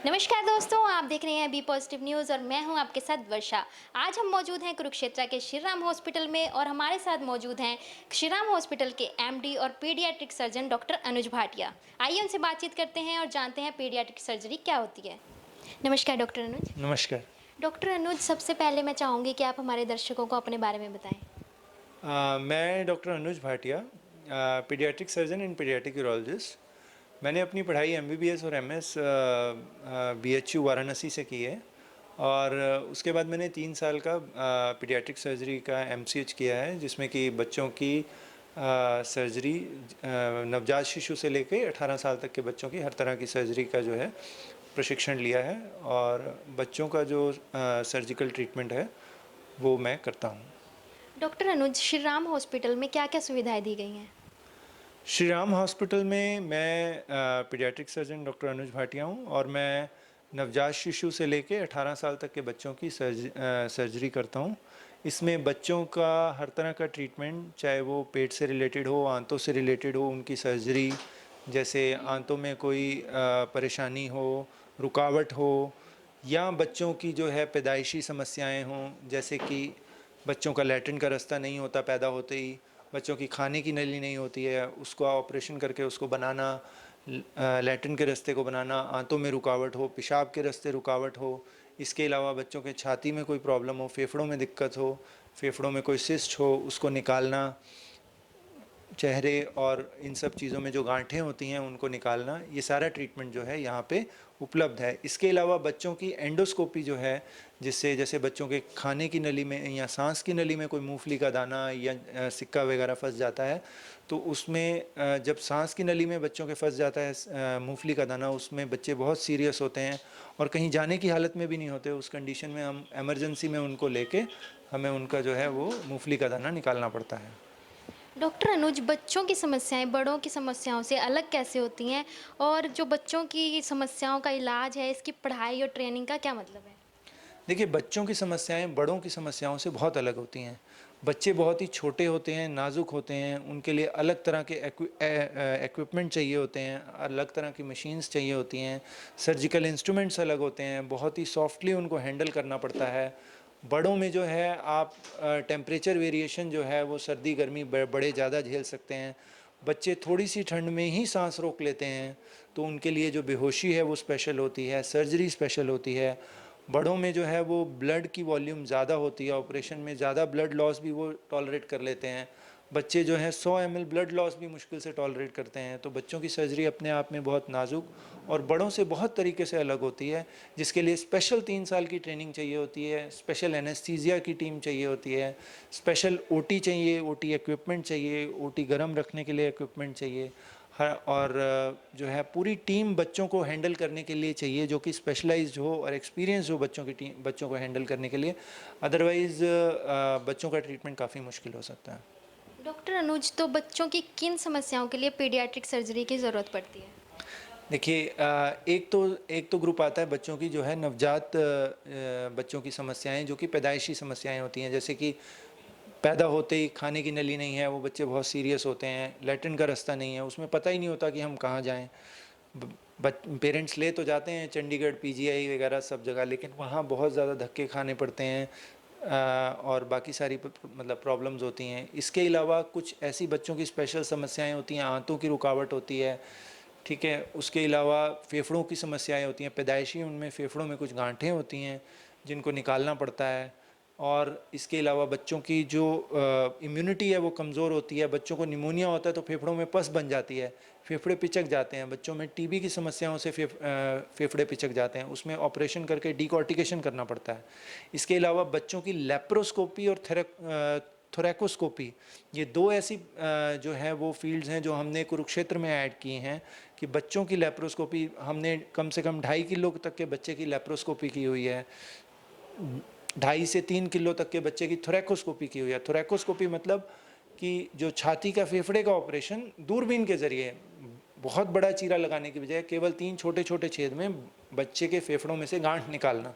नमस्कार दोस्तों, आप देख रहे हैं बी पॉजिटिव न्यूज़ और मैं हूं आपके साथ वर्षा। आज हम मौजूद हैं कुरुक्षेत्र के श्री राम हॉस्पिटल में और हमारे साथ मौजूद हैं श्री राम हॉस्पिटल के एमडी और पीडियाट्रिक सर्जन डॉक्टर अनुज भाटिया। आइए उनसे बातचीत करते हैं और जानते हैं पीडियाट्रिक सर्जरी क्या होती है। नमस्कार डॉक्टर अनुज। नमस्कार। डॉक्टर अनुज, सबसे पहले मैं चाहूँगी कि आप हमारे दर्शकों को अपने बारे में बताएं। मैं doctor Anuj Bhatia, paediatric surgeon and paediatric urologist. मैंने अपनी पढ़ाई एमबीबीएस और एमएस बीएचयू वाराणसी से की है और उसके बाद मैंने 3 साल का पीडियाट्रिक सर्जरी का एमसीएच किया है, जिसमें कि बच्चों की सर्जरी नवजात शिशु से लेकर 18 साल तक के बच्चों की हर तरह की सर्जरी का जो है प्रशिक्षण लिया है और बच्चों का जो सर्जिकल ट्रीटमेंट है वो मैं करता हूँ। डॉक्टर अनुज, श्री राम हॉस्पिटल में क्या क्या सुविधाएं दी गई हैं? श्री राम हॉस्पिटल में मैं पीडियाट्रिक सर्जन डॉक्टर अनुज भाटिया हूँ और मैं नवजात शिशु से लेके 18 साल तक के बच्चों की सर्जरी करता हूँ। इसमें बच्चों का हर तरह का ट्रीटमेंट, चाहे वो पेट से रिलेटेड हो, आंतों से रिलेटेड हो, उनकी सर्जरी, जैसे आंतों में कोई परेशानी हो, रुकावट हो, या बच्चों की जो है पैदाइशी समस्याएं हों, जैसे कि बच्चों का लैट्रिन का रास्ता नहीं होता पैदा होते ही, बच्चों की खाने की नली नहीं होती है, उसको ऑपरेशन करके उसको बनाना, लैट्रिन के रास्ते को बनाना, आंतों में रुकावट हो, पेशाब के रास्ते रुकावट हो। इसके अलावा बच्चों के छाती में कोई प्रॉब्लम हो, फेफड़ों में दिक्कत हो, फेफड़ों में कोई सिस्ट हो, उसको निकालना, चेहरे और इन सब चीज़ों में जो गांठें होती हैं उनको निकालना, ये सारा ट्रीटमेंट जो है यहाँ पे उपलब्ध है। इसके अलावा बच्चों की एंडोस्कोपी जो है, जिससे जैसे बच्चों के खाने की नली में या सांस की नली में कोई मूंगफली का दाना या सिक्का वगैरह फंस जाता है, तो उसमें जब सांस की नली में बच्चों के फंस जाता है मूंगफली का दाना, उसमें बच्चे बहुत सीरियस होते हैं और कहीं जाने की हालत में भी नहीं होते। उस कंडीशन में हम एमरजेंसी में उनको लेके हमें उनका जो है वो मूंगफली का दाना निकालना पड़ता है। डॉक्टर अनुज, बच्चों की समस्याएं बड़ों की समस्याओं से अलग कैसे होती हैं? और जो बच्चों की समस्याओं का इलाज है, इसकी पढ़ाई और ट्रेनिंग का क्या मतलब है? देखिए, बच्चों की समस्याएं बड़ों की समस्याओं से बहुत अलग होती हैं। बच्चे बहुत ही छोटे होते हैं, नाजुक होते हैं, उनके लिए अलग तरह के इक्विपमेंट चाहिए होते हैं, अलग तरह की मशीन्स चाहिए होती हैं, सर्जिकल इंस्ट्रूमेंट्स अलग होते हैं, बहुत ही सॉफ्टली उनको हैंडल करना पड़ता है। बड़ों में जो है आप टेम्परेचर वेरिएशन जो है वो सर्दी गर्मी बड़े ज़्यादा झेल सकते हैं। बच्चे थोड़ी सी ठंड में ही सांस रोक लेते हैं, तो उनके लिए जो बेहोशी है वो स्पेशल होती है, सर्जरी स्पेशल होती है। बड़ों में जो है वो ब्लड की वॉल्यूम ज़्यादा होती है, ऑपरेशन में ज़्यादा ब्लड लॉस भी वो टॉलरेट कर लेते हैं। बच्चे जो हैं 100 ml ब्लड लॉस भी मुश्किल से टॉलरेट करते हैं। तो बच्चों की सर्जरी अपने आप में बहुत नाजुक और बड़ों से बहुत तरीके से अलग होती है, जिसके लिए स्पेशल 3 साल की ट्रेनिंग चाहिए होती है, स्पेशल एनेस्थीसिया की टीम चाहिए होती है, स्पेशल ओटी चाहिए, ओटी इक्विपमेंट चाहिए, ओटी गर्म रखने के लिए इक्विपमेंट चाहिए। हर और जो है पूरी टीम बच्चों को हैंडल करने के लिए चाहिए, जो कि स्पेशलाइज्ड हो और एक्सपीरियंस हो बच्चों को हैंडल करने के लिए। अदरवाइज़ बच्चों का ट्रीटमेंट काफ़ी मुश्किल हो सकता है। डॉक्टर अनुज, तो बच्चों की किन समस्याओं के लिए पीडियाट्रिक सर्जरी की ज़रूरत पड़ती है? देखिए, एक तो ग्रुप आता है बच्चों की, जो है नवजात बच्चों की समस्याएं, जो कि पैदाइशी समस्याएं होती हैं, जैसे कि पैदा होते ही खाने की नली नहीं है, वो बच्चे बहुत सीरियस होते हैं, लैट्रिन का रास्ता नहीं है, उसमें पता ही नहीं होता कि हम कहाँ जाएं। पेरेंट्स ले तो जाते हैं चंडीगढ़ पीजीआई वगैरह सब जगह, लेकिन वहाँ बहुत ज़्यादा धक्के खाने पड़ते हैं और बाकी सारी मतलब प्रॉब्लम्स होती हैं। इसके अलावा कुछ ऐसी बच्चों की स्पेशल समस्याएं होती हैं, आंतों की रुकावट होती है, ठीक है। उसके अलावा फेफड़ों की समस्याएं होती हैं, पैदाइशी उनमें फेफड़ों में कुछ गांठें होती हैं जिनको निकालना पड़ता है। और इसके अलावा बच्चों की जो इम्यूनिटी है वो कमज़ोर होती है, बच्चों को निमोनिया होता है तो फेफड़ों में पस बन जाती है, फेफड़े पिचक जाते हैं। बच्चों में टीबी की समस्याओं से फेफड़े पिचक जाते हैं, उसमें ऑपरेशन करके डिकॉर्टिकेशन करना पड़ता है। इसके अलावा बच्चों की लेप्रोस्कोपी और थोरैकोस्कोपी, ये दो ऐसी जो है वो फील्ड्स हैं जो हमने कुरुक्षेत्र में ऐड की हैं कि बच्चों की लेप्रोस्कोपी हमने कम से कम 2.5 किलो तक के बच्चे की लेप्रोस्कोपी की हुई है, 2.5 से 3 किलो तक के बच्चे की थोरैकोस्कोपी की हुई है। थोरैकोस्कोपी मतलब कि जो छाती का फेफड़े का ऑपरेशन दूरबीन के ज़रिए, बहुत बड़ा चीरा लगाने की बजाय केवल 3 छोटे छोटे छेद में बच्चे के फेफड़ों में से गांठ निकालना,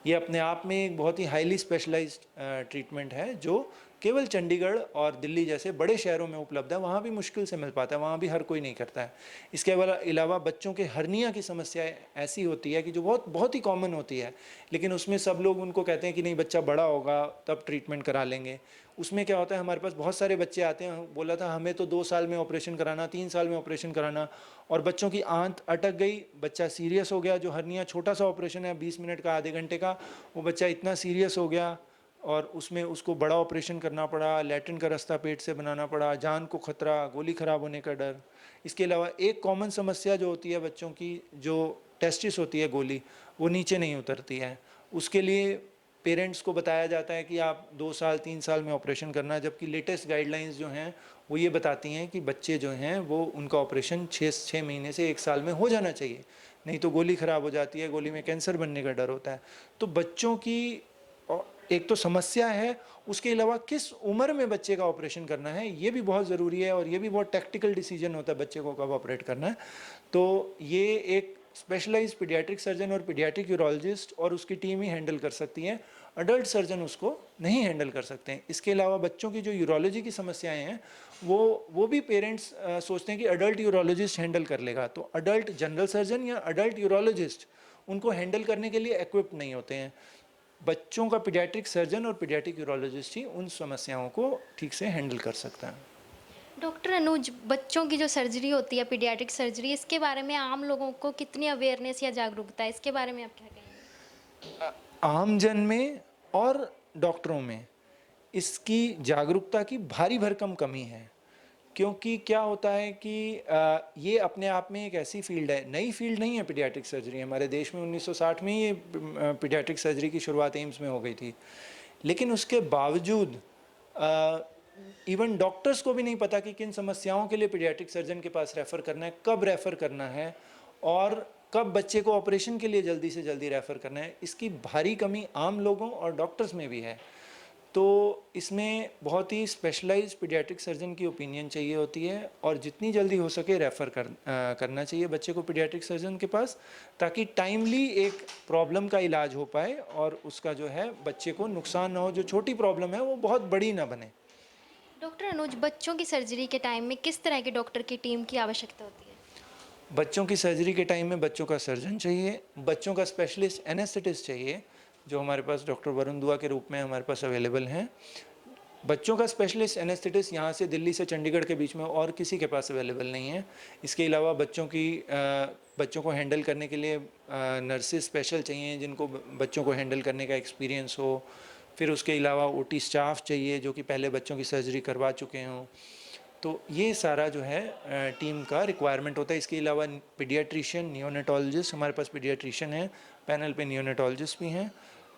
ये अपने आप में एक बहुत ही हाईली स्पेशलाइज्ड ट्रीटमेंट है, जो केवल चंडीगढ़ और दिल्ली जैसे बड़े शहरों में उपलब्ध है, वहाँ भी मुश्किल से मिल पाता है, वहाँ भी हर कोई नहीं करता है। इसके अलावा बच्चों के हर्निया की समस्या ऐसी होती है कि जो बहुत बहुत ही कॉमन होती है, लेकिन उसमें सब लोग उनको कहते हैं कि नहीं बच्चा बड़ा होगा तब ट्रीटमेंट करा लेंगे। उसमें क्या होता है, हमारे पास बहुत सारे बच्चे आते हैं, बोला था हमें तो 2 साल में ऑपरेशन कराना, 3 साल में ऑपरेशन कराना, और बच्चों की आंत अटक गई, बच्चा सीरियस हो गया। जो हर्निया छोटा सा ऑपरेशन है 20 मिनट का, आधे घंटे का, वो बच्चा इतना सीरियस हो गया और उसमें उसको बड़ा ऑपरेशन करना पड़ा, लैट्रिन का रास्ता पेट से बनाना पड़ा, जान को खतरा, गोली खराब होने का डर। इसके अलावा एक कॉमन समस्या जो होती है बच्चों की, जो टेस्टिस होती है गोली, वो नीचे नहीं उतरती है। उसके लिए पेरेंट्स को बताया जाता है कि आप 2 साल 3 साल में ऑपरेशन करना है, जबकि लेटेस्ट गाइडलाइंस जो हैं वो ये बताती हैं कि बच्चे जो हैं वो उनका ऑपरेशन 6 महीने से 1 साल में हो जाना चाहिए, नहीं तो गोली ख़राब हो जाती है, गोली में कैंसर बनने का डर होता है। तो बच्चों की एक तो समस्या है, उसके अलावा किस उम्र में बच्चे का ऑपरेशन करना है ये भी बहुत ज़रूरी है, और ये भी बहुत टैक्टिकल डिसीजन होता है बच्चे को कब ऑपरेट करना है। तो ये एक स्पेशलाइज्ड पीडियाट्रिक सर्जन और पीडियाट्रिक यूरोलॉजिस्ट और उसकी टीम ही हैंडल कर सकती है, अडल्ट सर्जन उसको नहीं हैंडल कर सकते हैं। इसके अलावा बच्चों की जो यूरोलॉजी की समस्याएं हैं वो भी पेरेंट्स सोचते हैं कि अडल्ट यूरोलॉजिस्ट हैंडल कर लेगा, तो अडल्ट जनरल सर्जन या अडल्ट यूरोलॉजिस्ट उनको हैंडल करने के लिए इक्विप्ड नहीं होते हैं। बच्चों का पीडियाट्रिक सर्जन और पीडियाट्रिक यूरोलॉजिस्ट ही उन समस्याओं को ठीक से हैंडल कर सकता है। डॉक्टर अनुज, बच्चों की जो सर्जरी होती है पीडियाट्रिक सर्जरी, इसके बारे में आम लोगों को कितनी अवेयरनेस या जागरूकता है, इसके बारे में आप क्या कहेंगे? आम जन में और डॉक्टरों में इसकी जागरूकता की भारी भरकम कमी है, क्योंकि क्या होता है कि ये अपने आप में एक ऐसी फील्ड है, नई फील्ड नहीं है पीडियाट्रिक सर्जरी। हमारे देश में 1960 में ये पीडियाट्रिक सर्जरी की शुरुआत एम्स में हो गई थी, लेकिन उसके बावजूद इवन डॉक्टर्स को भी नहीं पता कि किन समस्याओं के लिए पीडियाट्रिक सर्जन के पास रेफ़र करना है, कब रेफ़र करना है, और कब बच्चे को ऑपरेशन के लिए जल्दी से जल्दी रेफ़र करना है। इसकी भारी कमी आम लोगों और डॉक्टर्स में भी है। तो इसमें बहुत ही स्पेशलाइज्ड पीडियाट्रिक सर्जन की ओपिनियन चाहिए होती है, और जितनी जल्दी हो सके रेफ़र करना चाहिए बच्चे को पीडियाट्रिक सर्जन के पास, ताकि टाइमली एक प्रॉब्लम का इलाज हो पाए और उसका जो है बच्चे को नुकसान ना हो, जो छोटी प्रॉब्लम है वो बहुत बड़ी ना बने। डॉक्टर अनुज, बच्चों की सर्जरी के टाइम में किस तरह के डॉक्टर की टीम की आवश्यकता होती है? बच्चों की सर्जरी के टाइम में बच्चों का सर्जन चाहिए, बच्चों का स्पेशलिस्ट एनेस्थेटिस्ट चाहिए, जो हमारे पास डॉक्टर वरुण दुआ के रूप में हमारे पास अवेलेबल हैं। बच्चों का स्पेशलिस्ट एनेस्थेटिस्ट यहाँ से दिल्ली से चंडीगढ़ के बीच में और किसी के पास अवेलेबल नहीं है। इसके अलावा बच्चों को हैंडल करने के लिए नर्सेस स्पेशल चाहिए, जिनको बच्चों को हैंडल करने का एक्सपीरियंस हो। फिर उसके अलावा ओटी स्टाफ चाहिए जो कि पहले बच्चों की सर्जरी करवा चुके हों। तो ये सारा जो है टीम का रिक्वायरमेंट होता है। इसके अलावा पीडियाट्रिशियन, नियोनेटोलॉजिस्ट, हमारे पास पीडियाट्रिशियन है, पैनल पे नियोनेटोलॉजिस्ट भी हैं।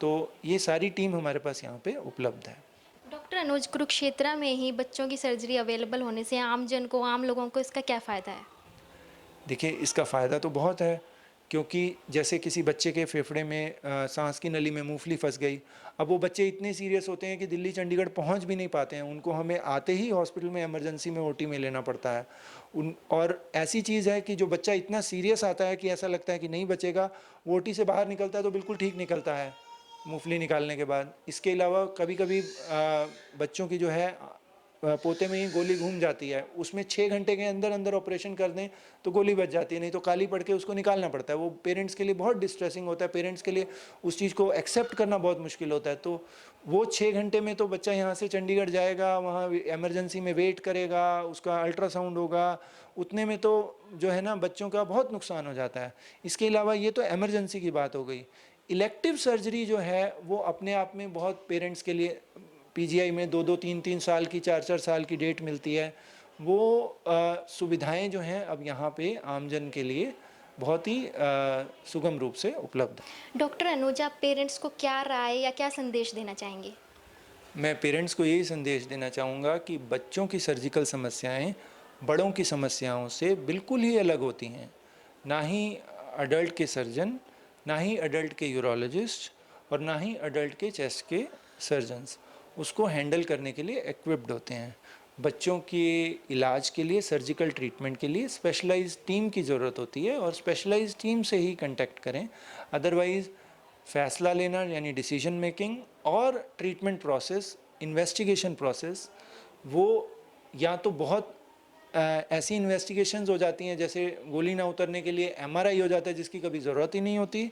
तो ये सारी टीम हमारे पास यहाँ पे उपलब्ध है। डॉक्टर अनुज, कुरुक्षेत्र में ही बच्चों की सर्जरी अवेलेबल होने से आम जन को, आम लोगों को इसका क्या फ़ायदा है? देखिए, इसका फ़ायदा तो बहुत है, क्योंकि जैसे किसी बच्चे के फेफड़े में सांस की नली में मूंगफली फंस गई। अब वो बच्चे इतने सीरियस होते हैं कि दिल्ली चंडीगढ़ पहुंच भी नहीं पाते हैं, उनको हमें आते ही हॉस्पिटल में इमरजेंसी में ओटी में लेना पड़ता है। और ऐसी चीज़ है कि जो बच्चा इतना सीरियस आता है कि ऐसा लगता है कि नहीं बचेगा, वो ओटी से बाहर निकलता है तो बिल्कुल ठीक निकलता है मूंगफली निकालने के बाद। इसके अलावा कभी कभी बच्चों की जो है पोते में ही गोली घूम जाती है, उसमें 6 घंटे के अंदर अंदर ऑपरेशन कर दें तो गोली बच जाती है, नहीं तो काली पड़ के उसको निकालना पड़ता है। वो पेरेंट्स के लिए बहुत डिस्ट्रेसिंग होता है, पेरेंट्स के लिए उस चीज़ को एक्सेप्ट करना बहुत मुश्किल होता है। तो वो 6 घंटे में तो बच्चा यहाँ से चंडीगढ़ जाएगा, वहाँ एमरजेंसी में वेट करेगा, उसका अल्ट्रासाउंड होगा, उतने में तो जो है ना बच्चों का बहुत नुकसान हो जाता है। इसके अलावा ये तो एमरजेंसी की बात हो गई। इलेक्टिव सर्जरी जो है वो अपने आप में बहुत पेरेंट्स के लिए, पीजीआई में 2-2, 3-3 साल की, 4-4 साल की डेट मिलती है। वो सुविधाएं जो हैं अब यहाँ पे आमजन के लिए बहुत ही सुगम रूप से उपलब्ध है। डॉक्टर अनुज, आप पेरेंट्स को क्या राय या क्या संदेश देना चाहेंगे? मैं पेरेंट्स को यही संदेश देना चाहूँगा कि बच्चों की सर्जिकल समस्याएं बड़ों की समस्याओं से बिल्कुल ही अलग होती हैं। ना ही अडल्ट के सर्जन, ना ही अडल्ट के यूरोलॉजिस्ट, और ना ही अडल्ट के चेस्ट के सर्जन्स उसको हैंडल करने के लिए इक्विप्ड होते हैं। बच्चों के इलाज के लिए, सर्जिकल ट्रीटमेंट के लिए स्पेशलाइज्ड टीम की ज़रूरत होती है, और स्पेशलाइज्ड टीम से ही कांटेक्ट करें। अदरवाइज़ फैसला लेना यानी डिसीजन मेकिंग और ट्रीटमेंट प्रोसेस इन्वेस्टिगेशन प्रोसेस वो या तो बहुत ऐसी इन्वेस्टिगेशंस हो जाती हैं जैसे गोली ना उतरने के लिए एमआरआई हो जाता है जिसकी कभी ज़रूरत ही नहीं होती,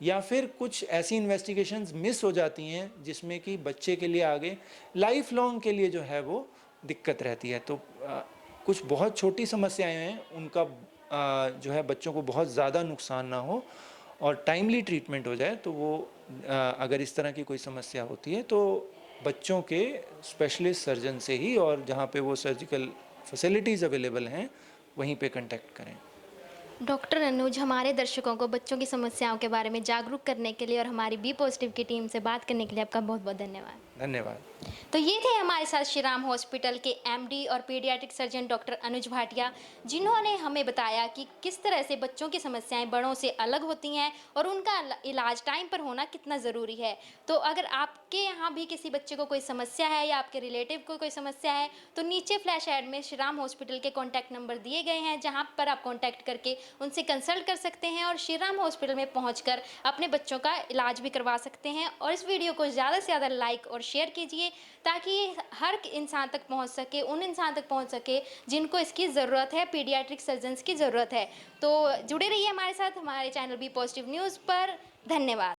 या फिर कुछ ऐसी इन्वेस्टिगेशंस मिस हो जाती हैं जिसमें कि बच्चे के लिए आगे लाइफ लॉन्ग के लिए जो है वो दिक्कत रहती है। तो कुछ बहुत छोटी समस्याएं हैं उनका जो है बच्चों को बहुत ज़्यादा नुकसान ना हो और टाइमली ट्रीटमेंट हो जाए, तो वो अगर इस तरह की कोई समस्या होती है तो बच्चों के स्पेशलिस्ट सर्जन से ही, और जहाँ पे वो सर्जिकल फैसिलिटीज़ अवेलेबल हैं वहीं पे कांटेक्ट करें। डॉक्टर अनुज हमारे दर्शकों को बच्चों की समस्याओं के बारे में जागरूक करने के लिए और हमारी बी पॉजिटिव की टीम से बात करने के लिए आपका बहुत बहुत धन्यवाद। धन्यवाद। तो ये थे हमारे साथ श्री राम हॉस्पिटल के एमडी और पीडियाट्रिक सर्जन डॉक्टर अनुज भाटिया, जिन्होंने हमें बताया कि किस तरह से बच्चों की समस्याएं बड़ों से अलग होती हैं और उनका इलाज टाइम पर होना कितना ज़रूरी है। तो अगर आपके यहाँ भी किसी बच्चे को कोई समस्या है या आपके रिलेटिव को कोई समस्या है तो नीचे फ्लैश ऐड में श्री राम हॉस्पिटल के कॉन्टैक्ट नंबर दिए गए हैं, जहाँ पर आप कॉन्टैक्ट करके उनसे कंसल्ट कर सकते हैं और श्री राम हॉस्पिटल में पहुँचकर अपने बच्चों का इलाज भी करवा सकते हैं। और इस वीडियो को ज़्यादा से ज़्यादा लाइक और शेयर कीजिए ताकि ये हर इंसान तक पहुंच सके, उन इंसान तक पहुंच सके जिनको इसकी ज़रूरत है, पीडियाट्रिक सर्जन्स की ज़रूरत है। तो जुड़े रहिए हमारे साथ हमारे चैनल बी पॉजिटिव न्यूज़ पर। धन्यवाद।